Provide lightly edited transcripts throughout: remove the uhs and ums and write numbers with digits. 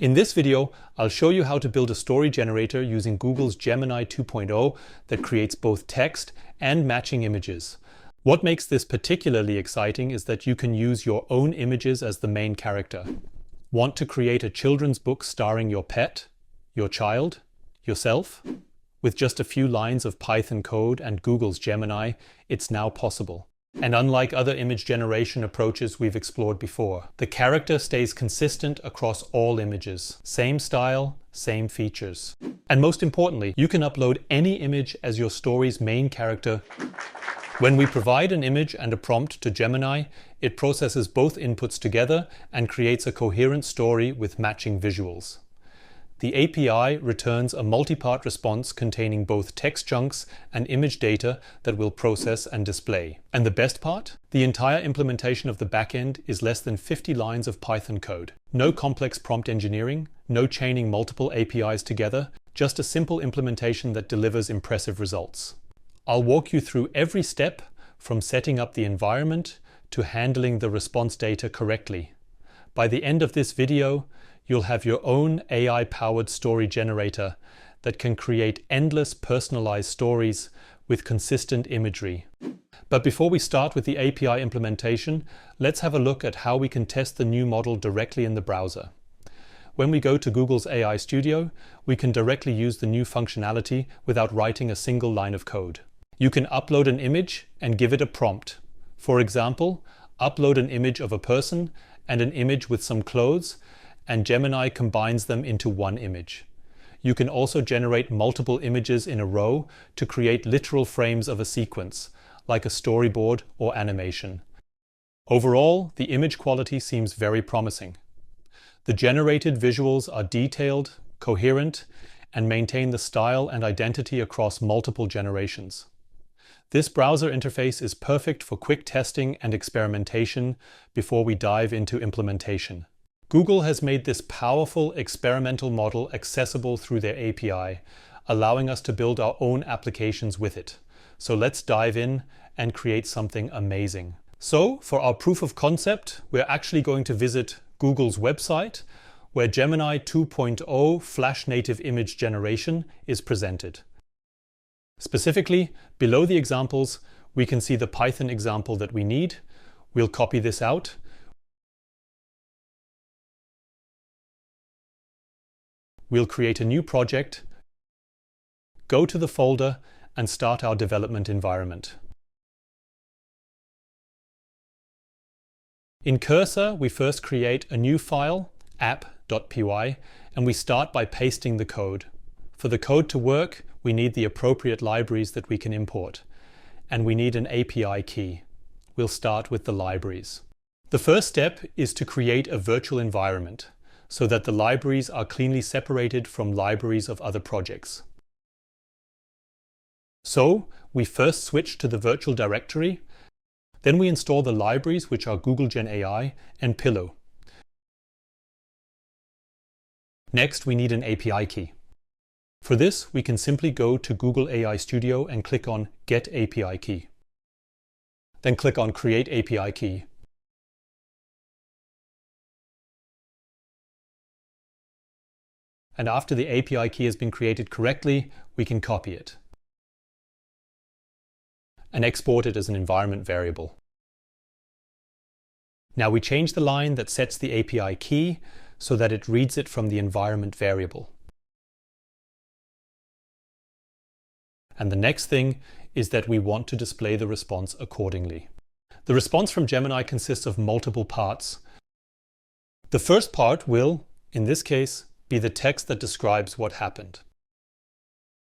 In this video, I'll show you how to build a story generator using Google's Gemini 2.0 that creates both text and matching images. What makes this particularly exciting is that you can use your own images as the main character. Want to create a children's book starring your pet, your child, yourself? With just a few lines of Python code and Google's Gemini, it's now possible. And unlike other image generation approaches we've explored before, the character stays consistent across all images. Same style, same features. And most importantly, you can upload any image as your story's main character. When we provide an image and a prompt to Gemini, it processes both inputs together and creates a coherent story with matching visuals. The API returns a multi-part response containing both text chunks and image data that we'll process and display. And the best part? The entire implementation of the backend is less than 50 lines of Python code. No complex prompt engineering, no chaining multiple APIs together, just a simple implementation that delivers impressive results. I'll walk you through every step from setting up the environment to handling the response data correctly. By the end of this video, you'll have your own AI-powered story generator that can create endless personalized stories with consistent imagery. But before we start with the API implementation, let's have a look at how we can test the new model directly in the browser. When we go to Google's AI Studio, we can directly use the new functionality without writing a single line of code. You can upload an image and give it a prompt. For example, upload an image of a person and an image with some clothes, and Gemini combines them into one image. You can also generate multiple images in a row to create literal frames of a sequence, like a storyboard or animation. Overall, the image quality seems very promising. The generated visuals are detailed, coherent, and maintain the style and identity across multiple generations. This browser interface is perfect for quick testing and experimentation before we dive into implementation. Google has made this powerful experimental model accessible through their API, allowing us to build our own applications with it. So let's dive in and create something amazing. So for our proof of concept, we're actually going to visit Google's website, where Gemini 2.0 Flash native image generation is presented. Specifically, below the examples, we can see the Python example that we need. We'll copy this out. We'll create a new project, go to the folder, and start our development environment. In Cursor, we first create a new file, app.py, and we start by pasting the code. For the code to work, we need the appropriate libraries that we can import, and we need an API key. We'll start with the libraries. The first step is to create a virtual environment, so that the libraries are cleanly separated from libraries of other projects. So we first switch to the virtual directory, then we install the libraries, which are Google Gen AI and Pillow. Next, we need an API key. For this, we can simply go to Google AI Studio and click on Get API Key. Then click on Create API Key. And after the API key has been created correctly, we can copy it and export it as an environment variable. Now we change the line that sets the API key so that it reads it from the environment variable. And the next thing is that we want to display the response accordingly. The response from Gemini consists of multiple parts. The first part will, in this case, be the text that describes what happened.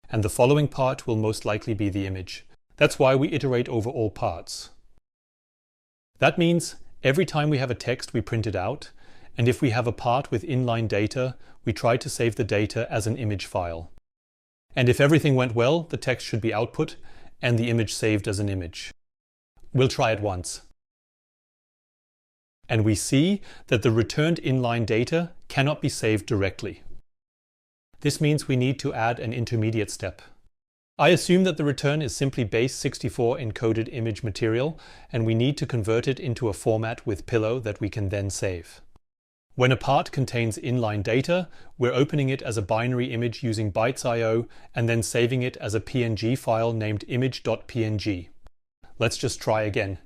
And the following part will most likely be the image. That's why we iterate over all parts. That means every time we have a text, we print it out, and if we have a part with inline data, we try to save the data as an image file. And if everything went well, the text should be output and the image saved as an image. We'll try it once. And we see that the returned inline data cannot be saved directly. This means we need to add an intermediate step. I assume that the return is simply base 64 encoded image material, and we need to convert it into a format with Pillow that we can then save. When a part contains inline data, we're opening it as a binary image using bytes.io and then saving it as a PNG file named image.png. Let's just try again.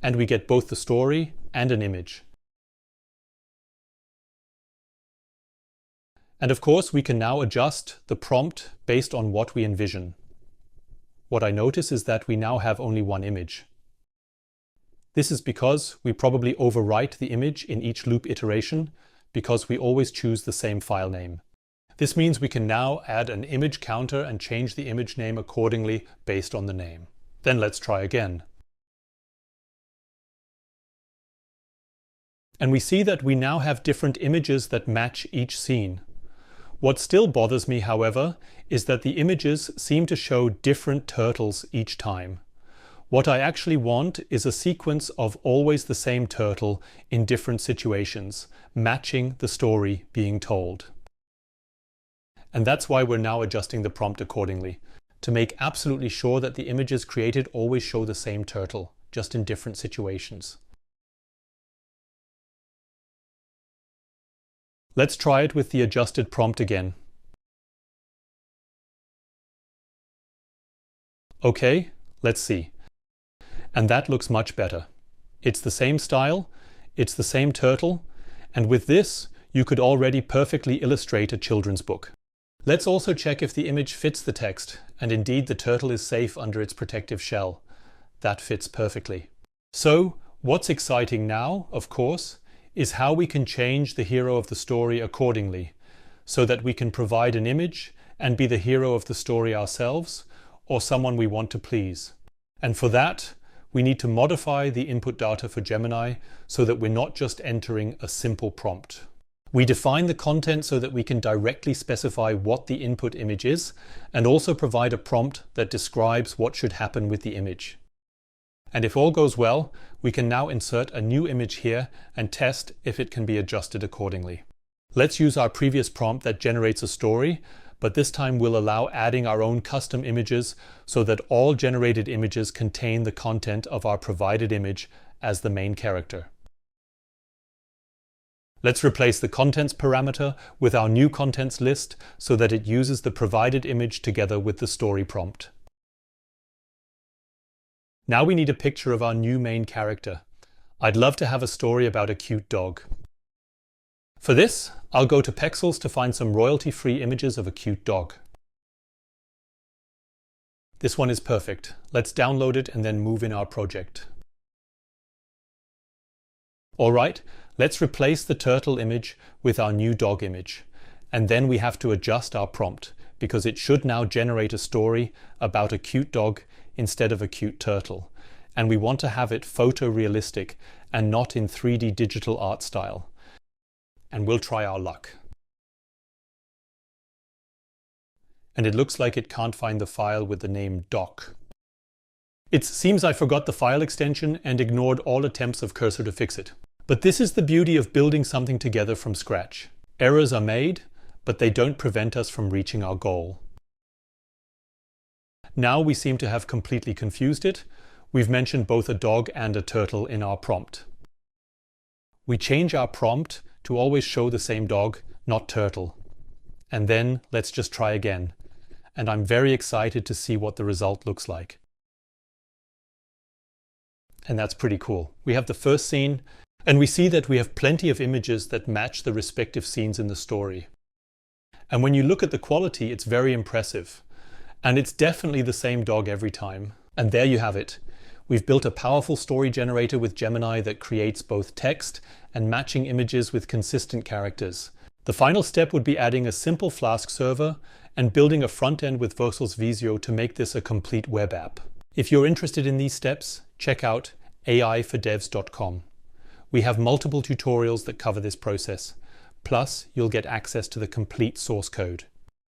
And we get both the story and an image. And of course, we can now adjust the prompt based on what we envision. What I notice is that we now have only one image. This is because we probably overwrite the image in each loop iteration because we always choose the same file name. This means we can now add an image counter and change the image name accordingly based on the name. Then let's try again. And we see that we now have different images that match each scene. What still bothers me, however, is that the images seem to show different turtles each time. What I actually want is a sequence of always the same turtle in different situations, matching the story being told. And that's why we're now adjusting the prompt accordingly, to make absolutely sure that the images created always show the same turtle, just in different situations. Let's try it with the adjusted prompt again. Okay, let's see. And that looks much better. It's the same style, it's the same turtle, and with this, you could already perfectly illustrate a children's book. Let's also check if the image fits the text, and indeed the turtle is safe under its protective shell. That fits perfectly. So, what's exciting now, of course, is how we can change the hero of the story accordingly, so that we can provide an image and be the hero of the story ourselves, or someone we want to please. And for that, we need to modify the input data for Gemini so that we're not just entering a simple prompt. We define the content so that we can directly specify what the input image is, and also provide a prompt that describes what should happen with the image. And if all goes well, we can now insert a new image here and test if it can be adjusted accordingly. Let's use our previous prompt that generates a story, but this time we'll allow adding our own custom images so that all generated images contain the content of our provided image as the main character. Let's replace the contents parameter with our new contents list so that it uses the provided image together with the story prompt. Now we need a picture of our new main character. I'd love to have a story about a cute dog. For this, I'll go to Pexels to find some royalty-free images of a cute dog. This one is perfect. Let's download it and then move in our project. All right, let's replace the turtle image with our new dog image. And then we have to adjust our prompt because it should now generate a story about a cute dog instead of a cute turtle. And we want to have it photorealistic and not in 3D digital art style. And we'll try our luck. And it looks like it can't find the file with the name doc. It seems I forgot the file extension and ignored all attempts of Cursor to fix it. But this is the beauty of building something together from scratch. Errors are made, but they don't prevent us from reaching our goal. Now we seem to have completely confused it. We've mentioned both a dog and a turtle in our prompt. We change our prompt to always show the same dog, not turtle. And then let's just try again. And I'm very excited to see what the result looks like. And that's pretty cool. We have the first scene, and we see that we have plenty of images that match the respective scenes in the story. And when you look at the quality, it's very impressive. And it's definitely the same dog every time. And there you have it. We've built a powerful story generator with Gemini that creates both text and matching images with consistent characters. The final step would be adding a simple Flask server and building a front end with Vercels Visio to make this a complete web app. If you're interested in these steps, check out aifordevs.com. We have multiple tutorials that cover this process. Plus, you'll get access to the complete source code.